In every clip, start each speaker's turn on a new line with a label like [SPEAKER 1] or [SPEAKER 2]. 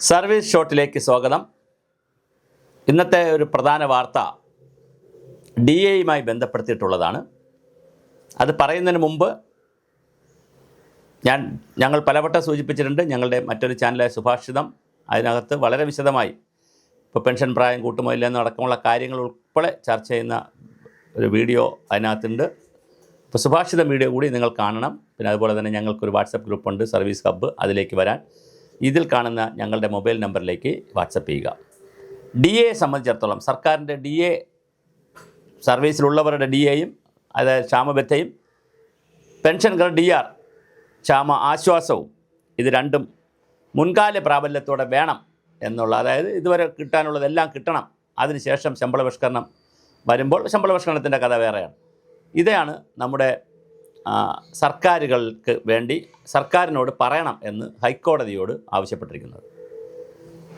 [SPEAKER 1] Service ഷോട്ടിലേക്ക് സ്വാഗതം. ഇന്നത്തെ ഒരു പ്രധാന വാർത്ത ഡി എയുമായി ബന്ധപ്പെടുത്തിയിട്ടുള്ളതാണ്. അത് പറയുന്നതിന് മുമ്പ് ഞങ്ങൾ പലവട്ടം സൂചിപ്പിച്ചിട്ടുണ്ട്. ഞങ്ങളുടെ മറ്റൊരു ചാനലായ സുഭാഷിതം അതിനകത്ത് വളരെ വിശദമായി ഇപ്പോൾ പെൻഷൻ പ്രായം കൂട്ടുമോ ഇല്ലെന്ന് അടക്കമുള്ള കാര്യങ്ങൾ ഉൾപ്പെടെ ചർച്ച ചെയ്യുന്ന ഒരു വീഡിയോ അതിനകത്തുണ്ട്. ഇപ്പോൾ സുഭാഷിതം വീഡിയോ കൂടി നിങ്ങൾ കാണണം. പിന്നെ അതുപോലെ തന്നെ ഞങ്ങൾക്കൊരു വാട്സപ്പ് ഗ്രൂപ്പുണ്ട്, സർവീസ് ഹബ്ബ്. അതിലേക്ക് വരാൻ ഇതിൽ കാണുന്ന ഞങ്ങളുടെ മൊബൈൽ നമ്പറിലേക്ക് വാട്സപ്പ് ചെയ്യുക. ഡി എയെ സംബന്ധിച്ചിടത്തോളം സർക്കാരിൻ്റെ ഡി എ സർവീസിലുള്ളവരുടെ ഡി എയും അതായത് ക്ഷാമബത്തയും പെൻഷൻകാർ ഡി ആർ ക്ഷാമ ആശ്വാസവും ഇത് രണ്ടും മുൻകാല പ്രാബല്യത്തോടെ വേണം എന്നുള്ള, അതായത് ഇതുവരെ കിട്ടാനുള്ളതെല്ലാം കിട്ടണം. അതിനുശേഷം ശമ്പള പരിഷ്കരണം വരുമ്പോൾ ശമ്പള പരിഷ്കരണത്തിൻ്റെ കഥ വേറെയാണ്. ഇതാണ് നമ്മുടെ സർക്കാരുകൾക്ക് വേണ്ടി സർക്കാരിനോട് പറയണം എന്ന് ഹൈക്കോടതിയോട് ആവശ്യപ്പെട്ടിരിക്കുന്നത്.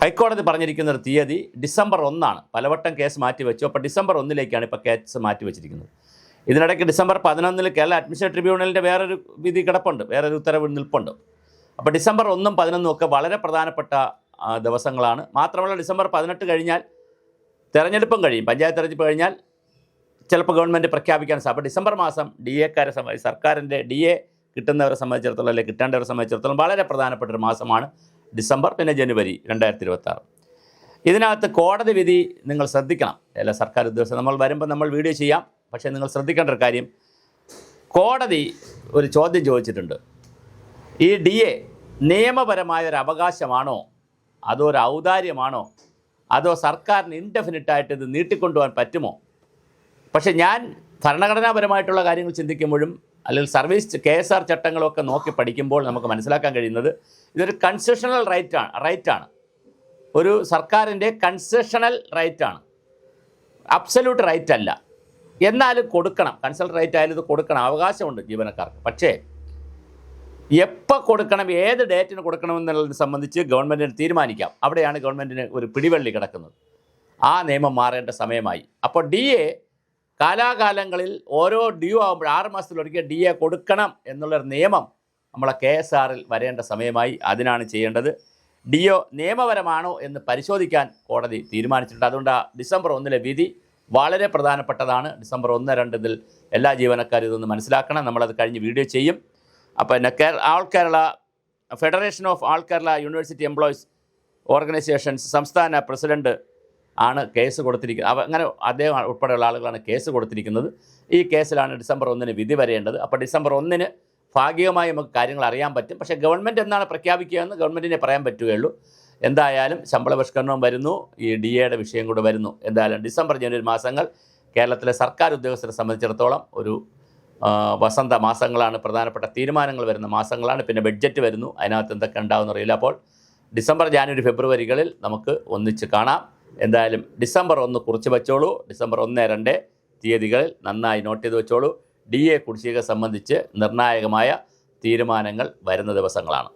[SPEAKER 1] ഹൈക്കോടതി പറഞ്ഞിരിക്കുന്ന ഒരു തീയതി ഡിസംബർ 1. പലവട്ടം കേസ് മാറ്റിവെച്ചു. അപ്പോൾ ഡിസംബർ 1 ഇപ്പോൾ കേസ് മാറ്റിവെച്ചിരിക്കുന്നത്. ഇതിനിടയ്ക്ക് ഡിസംബർ 11 കേരള അഡ്മിനിസ്ട്രേറ്റീവ് ട്രിബ്യൂണലിൻ്റെ വേറൊരു വിധി കിടപ്പുണ്ട്, വേറൊരു ഉത്തരവ് നിൽപ്പുണ്ട്. അപ്പോൾ ഡിസംബർ 1, 11 ഒക്കെ വളരെ പ്രധാനപ്പെട്ട ദിവസങ്ങളാണ്. മാത്രമല്ല ഡിസംബർ 18 കഴിഞ്ഞാൽ തെരഞ്ഞെടുപ്പും കഴിയും. പഞ്ചായത്ത് തെരഞ്ഞെടുപ്പ് കഴിഞ്ഞാൽ ചിലപ്പോൾ ഗവൺമെൻറ് പ്രഖ്യാപിക്കാൻ സാധിക്കും. അപ്പോൾ ഡിസംബർ മാസം ഡി എക്കാരെ സംബന്ധിച്ച്, സർക്കാരിൻ്റെ ഡി എ കിട്ടുന്നവരെ സംബന്ധിച്ചിടത്തോളം അല്ലെങ്കിൽ കിട്ടേണ്ടവരെ സംബന്ധിച്ചിടത്തോളം വളരെ പ്രധാനപ്പെട്ടൊരു മാസമാണ് ഡിസംബർ. പിന്നെ ജനുവരി 2026. ഇതിനകത്ത് കോടതി വിധി നിങ്ങൾ ശ്രദ്ധിക്കണം. എല്ലാ സർക്കാർ ഉദ്യോഗസ്ഥർ നമ്മൾ വരുമ്പോൾ നമ്മൾ വീഡിയോ ചെയ്യാം. പക്ഷേ നിങ്ങൾ ശ്രദ്ധിക്കേണ്ട ഒരു കാര്യം, കോടതി ഒരു ചോദ്യം ചോദിച്ചിട്ടുണ്ട്. ഈ ഡി എ നിയമപരമായൊരു അവകാശമാണോ, അതോ ഒരു ഔദാര്യമാണോ, അതോ സർക്കാരിന് ഇൻഡെഫിനിറ്റായിട്ട് ഇത് നീട്ടിക്കൊണ്ടുപോകാൻ പറ്റുമോ? പക്ഷേ ഞാൻ ഭരണഘടനാപരമായിട്ടുള്ള കാര്യങ്ങൾ ചിന്തിക്കുമ്പോഴും അല്ലെങ്കിൽ സർവീസ് KSR ചട്ടങ്ങളൊക്കെ നോക്കി പഠിക്കുമ്പോൾ നമുക്ക് മനസ്സിലാക്കാൻ കഴിയുന്നത് ഇതൊരു കൺസെഷണൽ റൈറ്റാണ്. ഒരു സർക്കാരിൻ്റെ കൺസെഷണൽ റൈറ്റാണ്, അബ്സല്യൂട്ട് റൈറ്റ് അല്ല. എന്നാലും കൊടുക്കണം. കൺസെഷണൽ റൈറ്റ് ആയാലും ഇത് കൊടുക്കണം, അവകാശമുണ്ട് ജീവനക്കാർക്ക്. പക്ഷേ എപ്പോൾ കൊടുക്കണം, ഏത് ഡേറ്റിന് കൊടുക്കണമെന്നുള്ളതിനെ സംബന്ധിച്ച് ഗവൺമെൻറ്റിന് തീരുമാനിക്കാം. അവിടെയാണ് ഗവൺമെൻറ്റിന് ഒരു പിടിവള്ളി കിടക്കുന്നത്. ആ നിയമം മാറേണ്ട സമയമായി. അപ്പോൾ ഡി എ കാലാകാലങ്ങളിൽ ഓരോ ഡ്യൂ ആകുമ്പോൾ 6 മാസത്തിലൊരിക്കൽ ഡി എ കൊടുക്കണം എന്നുള്ളൊരു നിയമം നമ്മളെ KSRൽ വരേണ്ട സമയമായി. അതിനാണ് ചെയ്യേണ്ടത്. ഡി ഒ നിയമപരമാണോ എന്ന് പരിശോധിക്കാൻ കോടതി തീരുമാനിച്ചിട്ടുണ്ട്. അതുകൊണ്ട് ഡിസംബർ 1 വിധി വളരെ പ്രധാനപ്പെട്ടതാണ്. ഡിസംബർ 1, 2 ഇതിൽ എല്ലാ ജീവനക്കാരും ഇതൊന്ന് മനസ്സിലാക്കണം. നമ്മളത് കഴിഞ്ഞ് വീഡിയോ ചെയ്യും. അപ്പോൾ പിന്നെ all Kerala federation of all Kerala university employees organisations സംസ്ഥാന പ്രസിഡൻറ്റ് ആണ് കേസ് കൊടുത്തിരിക്കുന്നത്. അങ്ങനെ അദ്ദേഹം ഉൾപ്പെടെയുള്ള ആളുകളാണ് കേസ് കൊടുത്തിരിക്കുന്നത്. ഈ കേസിലാണ് ഡിസംബർ 1 വിധി വരേണ്ടത്. അപ്പോൾ ഡിസംബർ 1 ഭാഗികമായി നമുക്ക് കാര്യങ്ങൾ അറിയാൻ പറ്റും. പക്ഷേ ഗവൺമെൻറ് എന്നാണ് പ്രഖ്യാപിക്കുക എന്ന് ഗവൺമെൻറ്റിനെ പറയാൻ പറ്റുകയുള്ളൂ. എന്തായാലും ശമ്പള പരിഷ്കരണവും വരുന്നു, ഈ ഡി എയുടെ വിഷയം കൂടെ വരുന്നു. എന്തായാലും ഡിസംബർ, ജനുവരി മാസങ്ങൾ കേരളത്തിലെ സർക്കാർ ഉദ്യോഗസ്ഥരെ സംബന്ധിച്ചിടത്തോളം ഒരു വസന്ത മാസങ്ങളാണ്. പ്രധാനപ്പെട്ട തീരുമാനങ്ങൾ വരുന്ന മാസങ്ങളാണ്. പിന്നെ ബഡ്ജറ്റ് വരുന്നു, അതിനകത്ത് എന്തൊക്കെ ഉണ്ടാവുമെന്ന് അറിയില്ല. അപ്പോൾ ഡിസംബർ, ജനുവരി, ഫെബ്രുവരികളിൽ നമുക്ക് ഒന്നിച്ച് കാണാം. എന്തായാലും ഡിസംബർ 1 കുറിച്ച് വെച്ചോളൂ. ഡിസംബർ 1, 2 തീയതികളിൽ നന്നായി നോട്ട് ചെയ്ത് വെച്ചോളൂ. ഡി എ കുടിശ്ശിക സംബന്ധിച്ച് നിർണായകമായ തീരുമാനങ്ങൾ വരുന്ന ദിവസങ്ങളാണ്.